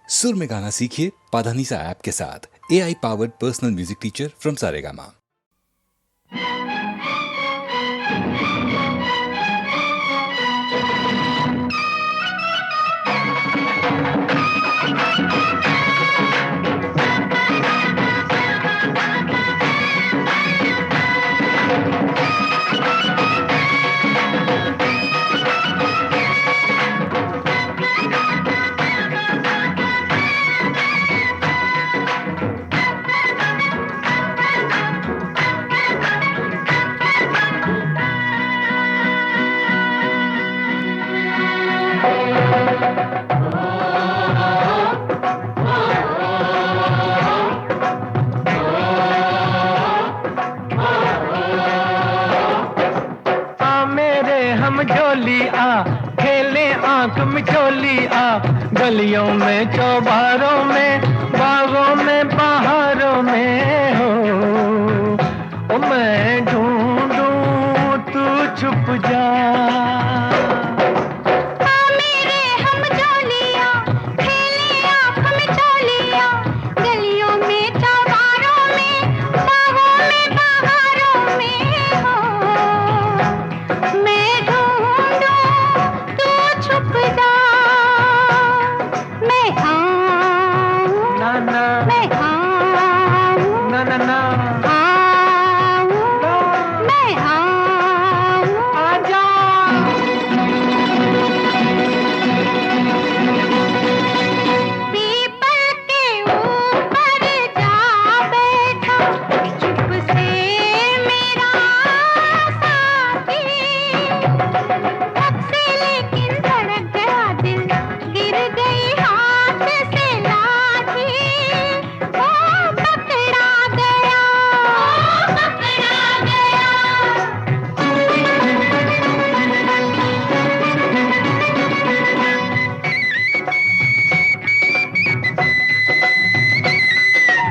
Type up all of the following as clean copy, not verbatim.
सुर में गाना सीखिए पाधानीसा ऐप के साथ। AI powered personal music teacher from Saregama. खेले आंख मिचोली गलियों में चौबारों में बागों में बहारों में हो मैं ढूंढूं तू छुप जा।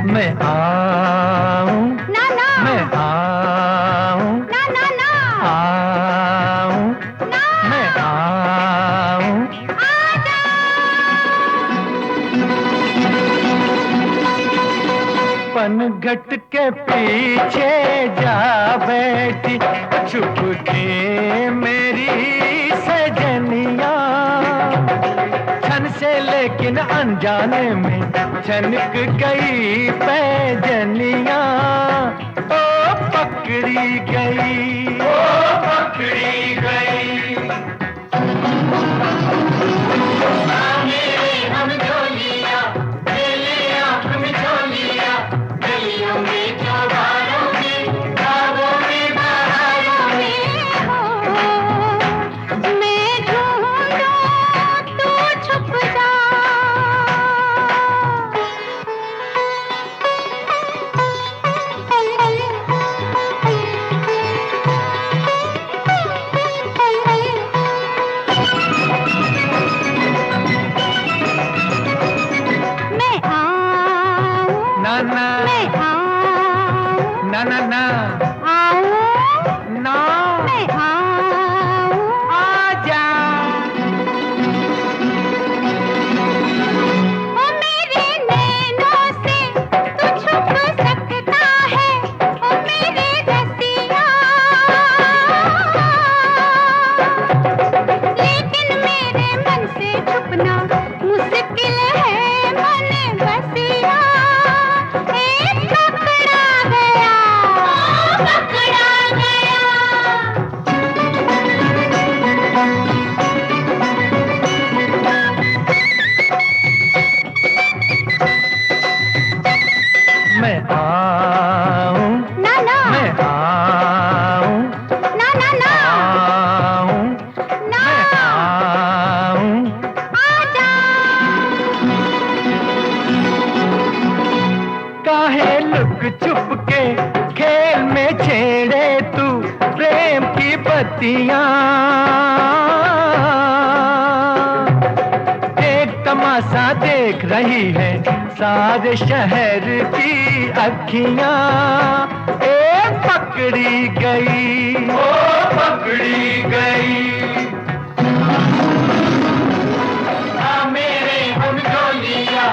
मैं आऊं मैं आऊं आऊं मैं आऊं पनघट के पीछे जा बैठी छुप के मेरी सजनिया छन से लेकिन अनजाने में छनक गई पैजनिया ओ पकड़ी गई ओ पकड़ी गई। हम झोलिया खेले आंख में झोलिया गलियों में चौबारों में बागों में बहारों में हो मैं ढूंढूं तू छुप जा। ना ना ना आऊं ना मैं आऊं आजा ओ मेरे नैनों से तू छुप सकता है ओ मेरे रसिया लेकिन मेरे मन से छुपना मुश्किल है मन बसिया। मैं आऊं ना ना मैं आऊं ना ना ना आऊं ना मैं आऊं आजा। काहे लुक छुप के खेल में छेड़े तू प्रेम की बत्तियां एक तमाशा देख रही है सारे शहर की अखियां ए पकड़ी गई ओ पकड़ी गई। मेरे हम झोलिया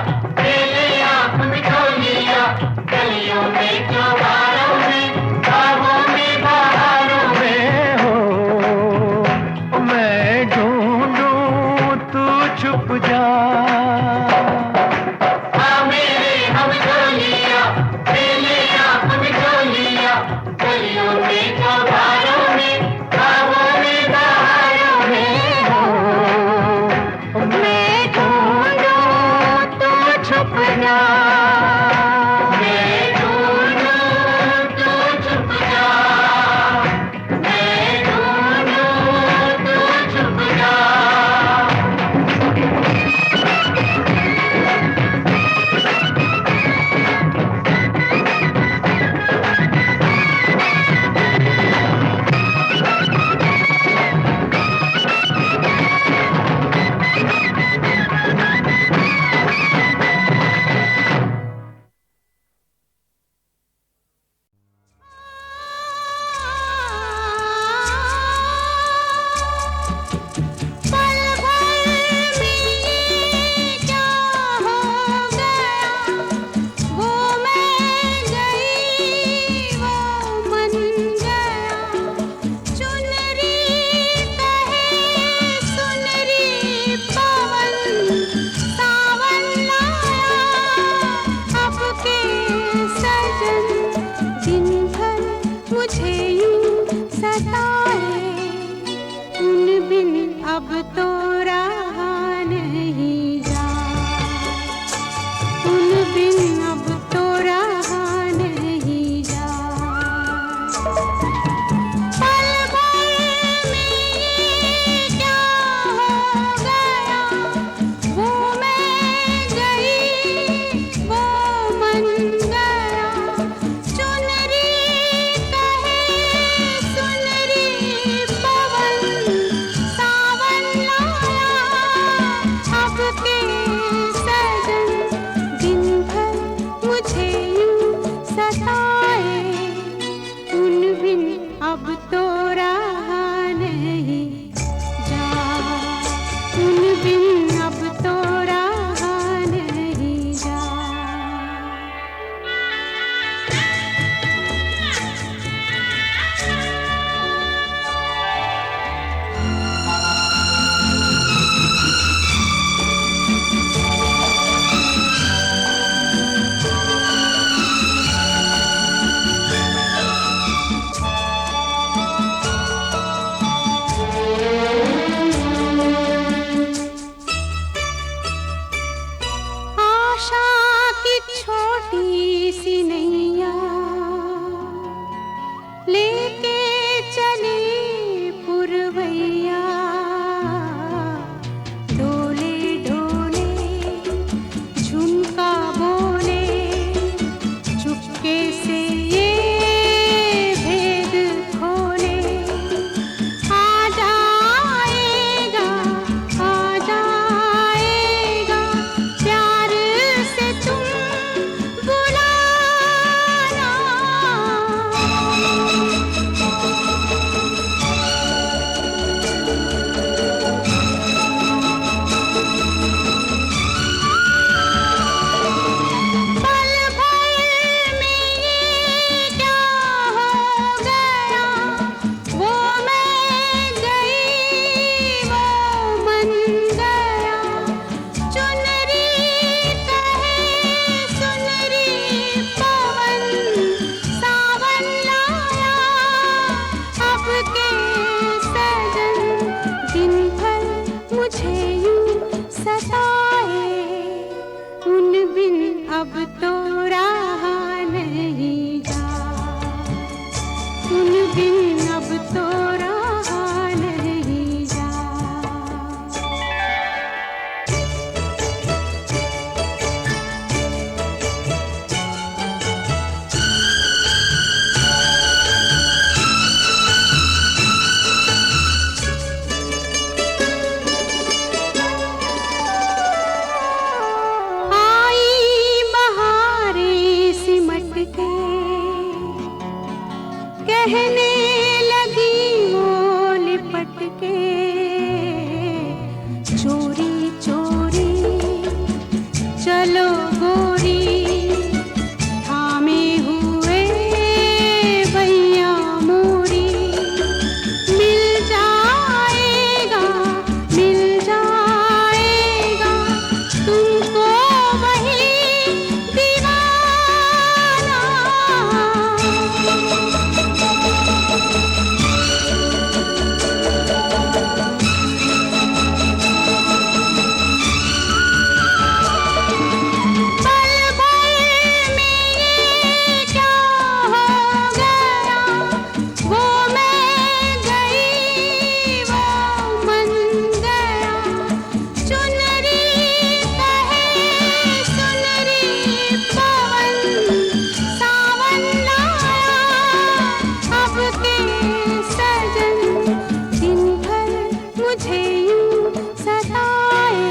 सजन दिन भर मुझे यूं सताए, उन बिन अब तो रहा नहीं जा, उन बिन अब तो रहा नहीं जा। आशा की छोटी सी नैया लेके चली पुरवैया, डोले डोले झुमका बोले, चुपके से ये भेद खोले। आ जाएगा प्यार से तुम बुलाना। पल भर में ये क्या हो गया, वो मैं गई वो मन गया। चुनरी कहे सुनरी पवन, सावन लाया अब के सजन दिन भर मुझे यूं सताए, उन बिन अब तो रहा नहीं जा, उन बिन अब तो रहा नहीं जा। आई बहारें सिमट के कहने लगी वो लिपट के, चोरी चोरी चलो गोरी थामे हुए भैया मोरी। मिल जाएगा तुमको वही दीवाना। पल भर में ये क्या हो गया, वो मैं गई वो मन गया। चुनरी कहे सुनरी पवन, सावन लाया अब के सजन दिन भर मुझे यूं सताए,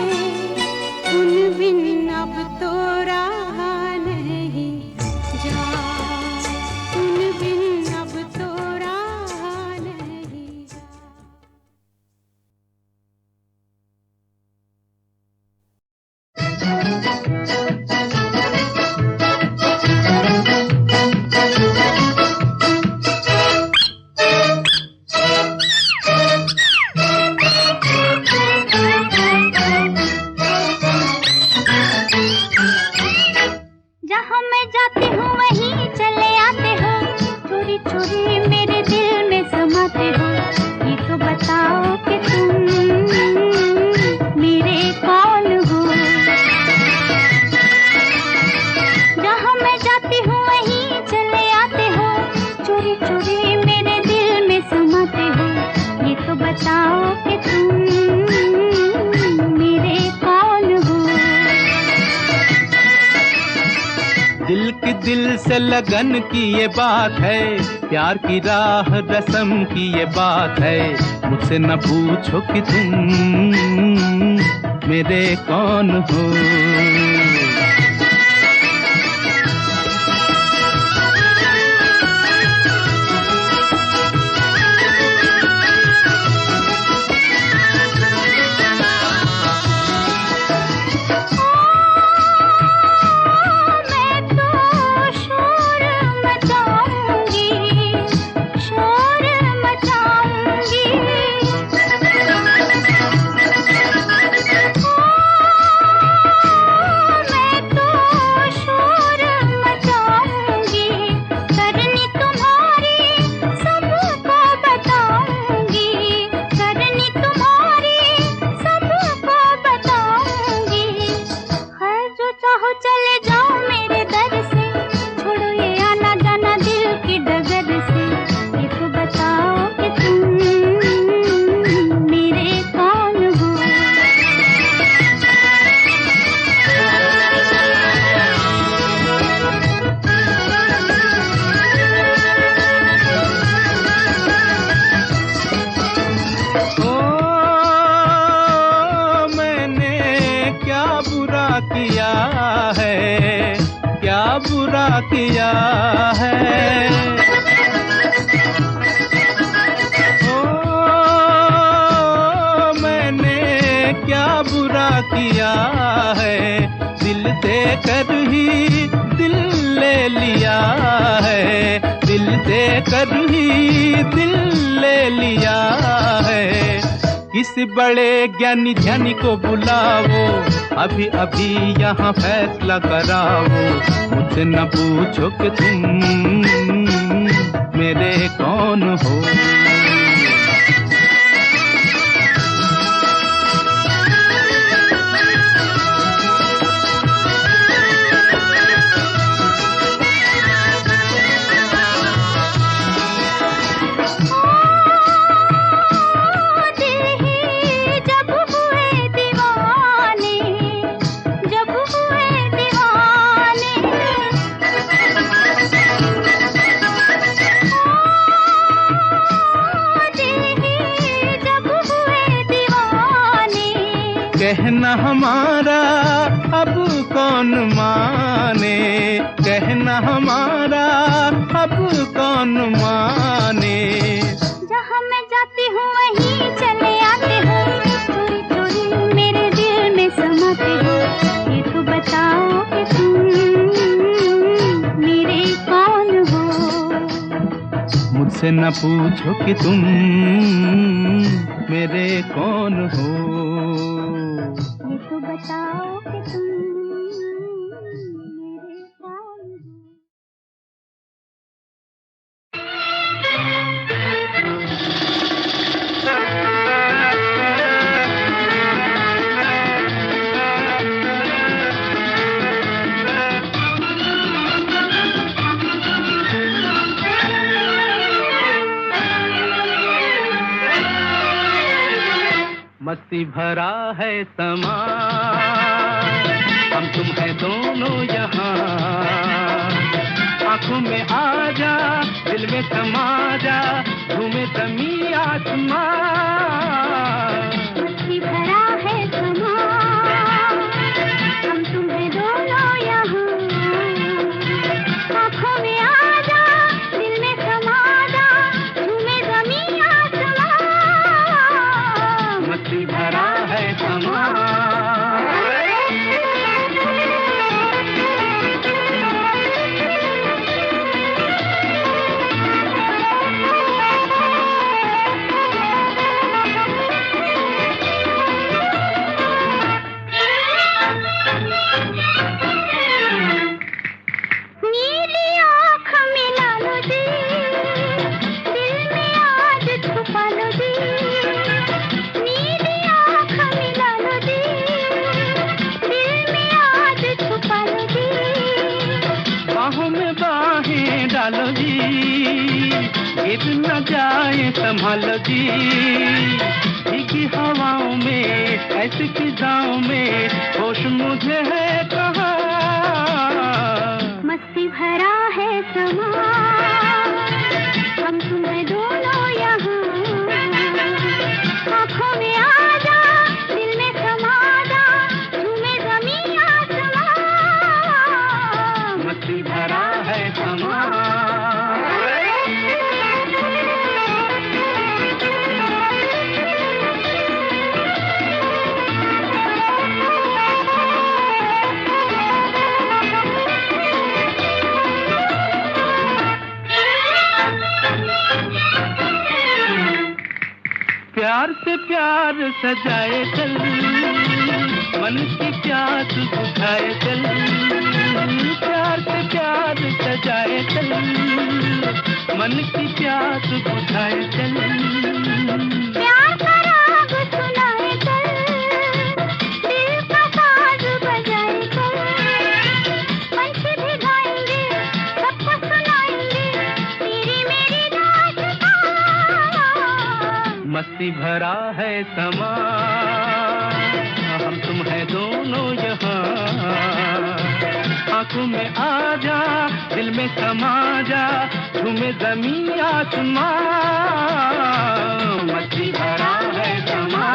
उन बिन अब तो रहा नहीं जा, उन बिन अब तो रहा नहीं जा। जहाँ मैं जाती हूँ वहीं चले आते हो, चोरी चोरी मेरे दिल में समाते हो। ये तो बताओ कि तुम मेरे कौन हो। जहाँ मैं जाती हूँ वहीं चले आते हो, चोरी चोरी मेरे दिल में समाते हो। ये तो बताओ कि तुम मेरे कौन हो। दिल की दिल से लगन की ये बात है, प्यार की राह रस्म की ये बात है। मुझसे न पूछो कि तुम मेरे कौन हो। किया है ओ मैंने क्या बुरा किया है, दिल देकर ही दिल ले लिया है, दिल देकर ही दिल ले लिया है। किसी बड़े ज्ञानी ध्यानी को बुलाओ, अभी अभी यहाँ फैसला कराओ, मुझसे न पूछो कि तुम मेरे कौन हो। कहना हमारा अब कौन माने, कहना हमारा अब कौन माने। जहाँ मैं जाती हूँ वहीं चले आते हो, चोरी चोरी मेरे दिल में समाते हो। ये तो बताओ कि तुम मेरे कौन हो। मुझसे न पूछो कि तुम मेरे कौन हो। बताओ कि तुम मेरे कौन हो। मस्ती भरा है समा, हम तुम हैं दोनों यहाँ। आँखों में आ जा, दिल में समा जा, घूमे ज़मीं आसमां। मस्ती भरा है समा, हम तुम हैं दोनों यहाँ। आँखों में आ जा, दिल में समा जा, घूमे ज़मीं आसमां। मस्ती भरा है समा। डालो जी, गिर न जाए संभालो जी। भीगी हवाओं में, ऐसी फिजाओं में, होश मुझे है कहाँ। मस्ती भरा है समा, हम तुम्हें दोनों यहाँ। आँखों में आ जा, दिल में समा जा, से प्यार सजाए चल, मन की प्यास बुझाए चल, प्यार से प्यार सजाए चल, मन की प्यास बुझाए चल। प्यार का राग सुनाए चल, दिल का साज बजाए चल, पंछी भी गाएंगे, सबको सुनाएंगे, तेरी मेरी दास्तां। मस्ती भरा है समा, हम तुम है दोनों यहाँ, आंखों में आ जा, दिल में समा जा, झूमे ज़मीं आसमां, मस्ती भरा है समा।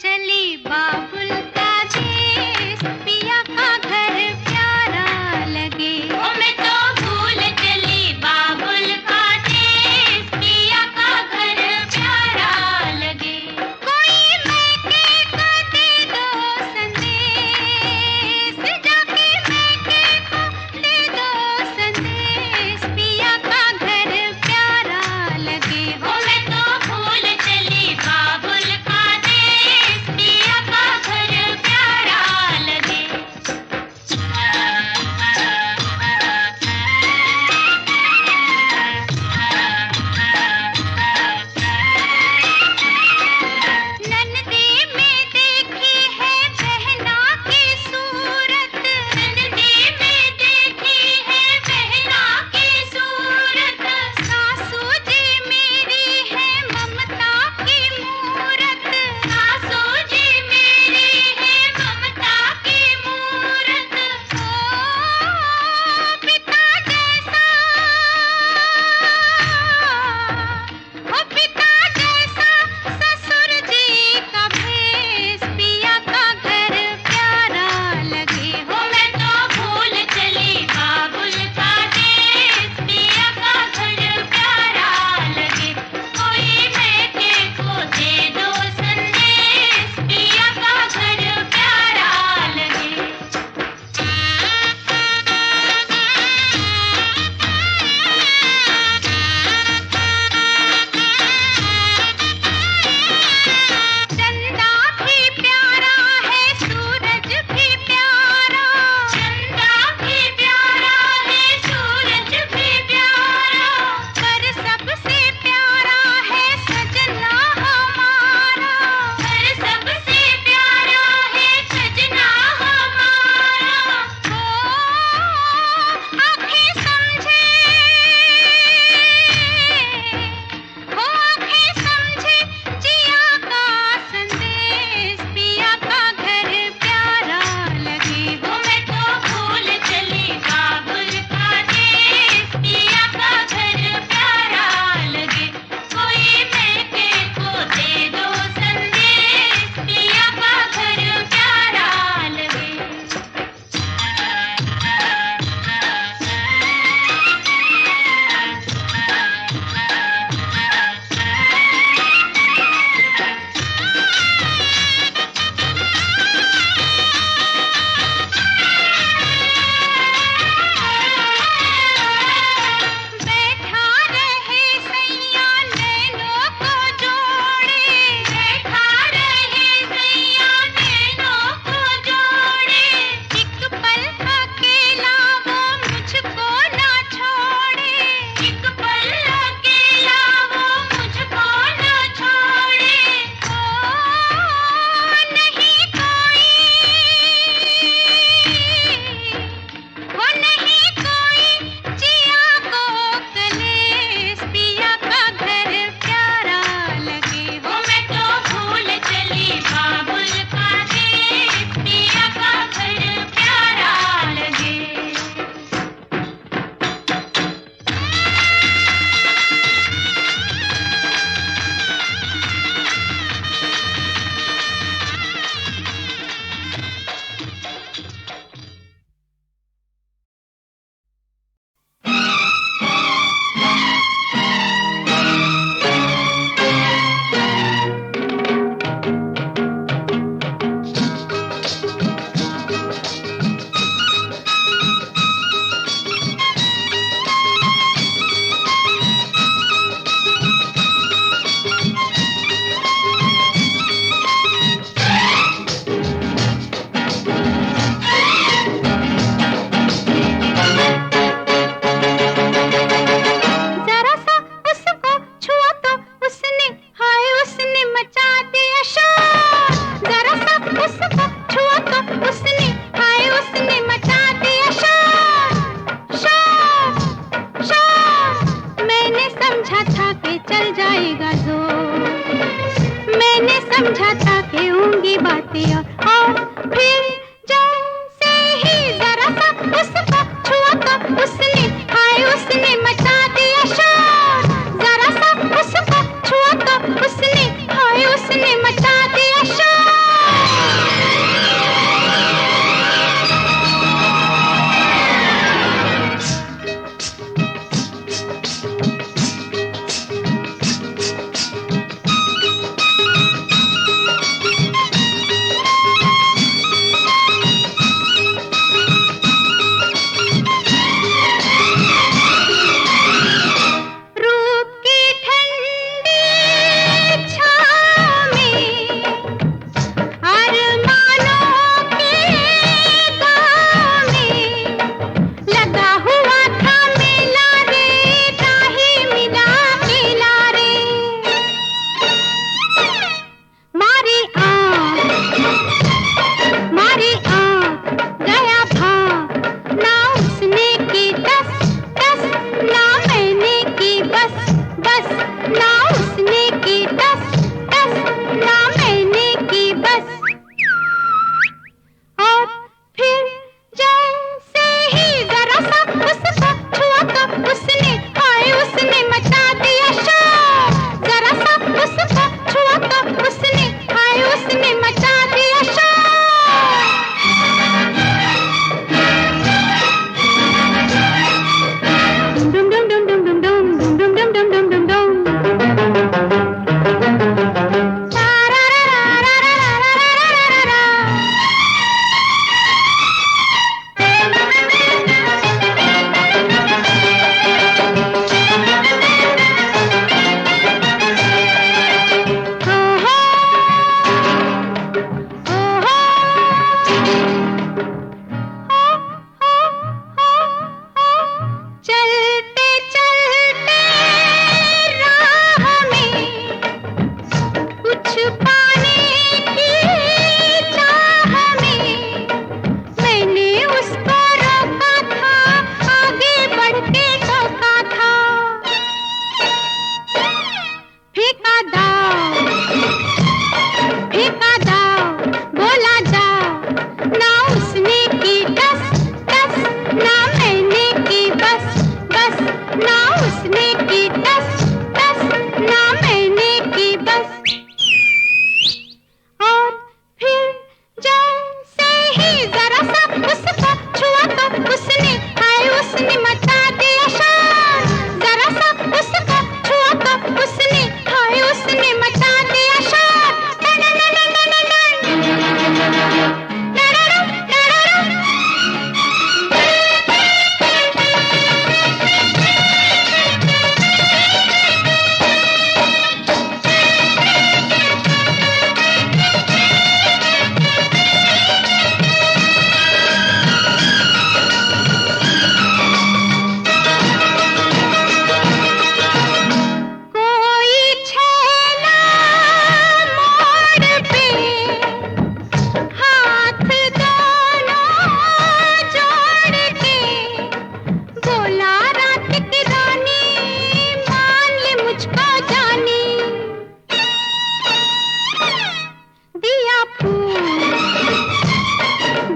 चली बाबुल का देश, पिया का घर प्यारा लगे। ओ मैं तो भूल चली बाबुल का देश, पिया का घर प्यारा लगे। कोई मैके को दे दो संदेश, जाके मैके को दे दो संदेश, पिया का घर प्यारा लगे। ओ मैं तो भूल चली बाबुल का देश, पिया का घर प्यारा लगे। नन्दी में देखी है बहना की सूरत, नन्दी में देखी है बहना की सूरत, सासू जी मेरी है ममता की मूरत, सासू जी मेरी है ममता की मूरत। ओ पिता जैसा, ओ पिता जैसा ससुर जी का भेष, पिया का घर प्यारा लगे। हो मैं तो भूल चली बाबुल का देश, पिया का घर प्यारा लगे। कोई मैके को दे दो संदेश, पिया का घर प्यारा लगे। चंदा भी प्यारा है, सूरज भी प्यारा, चंदा भी प्यारा है, सूरज भी प्यारा, पर सबसे प्यारा है सजना हमारा, पर सबसे प्यारा है सजना हमारा। ओ आँखें समझे, ओ आँखें समझे जिया का संदेश, पिया का घर प्यारा लगे। हो मैं तो भूल चली बाबुल का देश, पिया का घर प्यारा लगे। कोई मैके को दे दो संदेश, पिया का घर प्यारा लगे। बैठा रहे सैया नैनों को जोड़े, बैठा रहे सैया नैनों को जोड़े, एक पल अकेला वो मुझको ना छोड़े, एक पल अकेला वो मुझको ना छोड़े। ओ नहीं कोई, हो नहीं कोई जिया को कलेश, पिया का घर प्यारा लगे। हो मैं तो भूल चली बाबुल का देश, पिया का घर प्यारा लगे। जरा सा उसको छुआ तो उसने, हाय उसने मचा दिया शोर, जरा सा उसको छुआ तो उसने, हाय उसने मचा दिया शोर, शोर, शोर। मैंने समझा था कि चल जाएगा जोर, मैंने समझा था कि होंगी बातें और फिर जैसे ही जरा सा उसको छुआ तो उसने, हाय उसने मचा दिया शोर, जरा सा उसको छुआ तो उसने, हाय उसने मचा दिया शोर।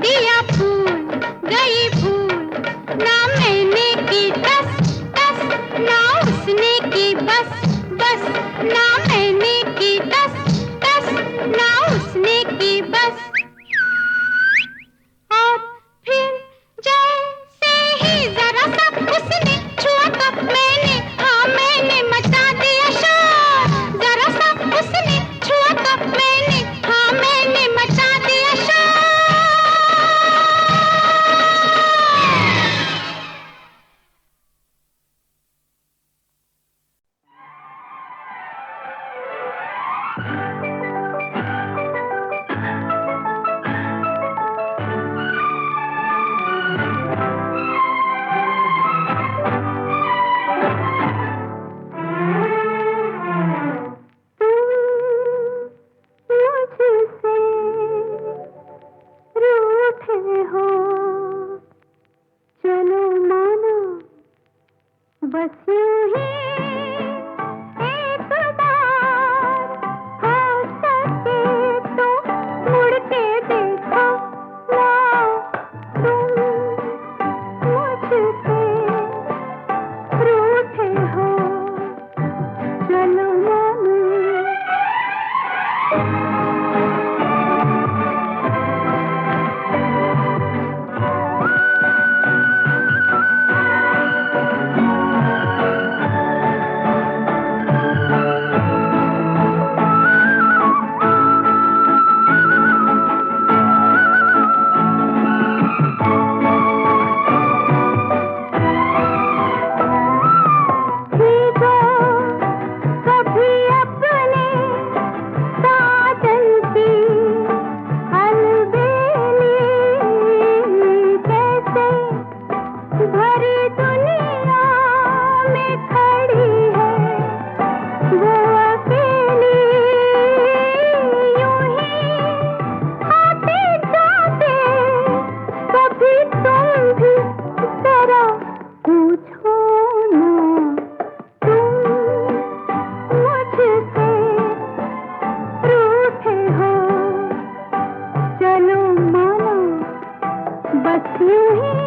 दिया फूल गई भूल, ना मैंने की टस टस, ना उसने की बस बस, ना मैंने की टस टस, ना उसने की बस। और फिर जैसे ही जरा सा उसने छुआ तो मैंने, हाँ मैंने मचा दिया शोर। जरा सा उसने छुआ तो मैंने, हाँ मैंने मचा दिया शोर। मुझसे रूठे हो, चलो मानो बस यूं ही एक बार, हो सके तो मुड़ के देखो ना तुम। मुझसे रूठे हो, चलो मानो। भीगो कभी अपने साजन की अलबेली, कैसे भरी दुनिया में खड़ी है वो अकेली। यूं ही आते जाते कभी तुम भी जरा पूछो ना तुम। मुझसे रूठे हो, चलो मानो बस यूं ही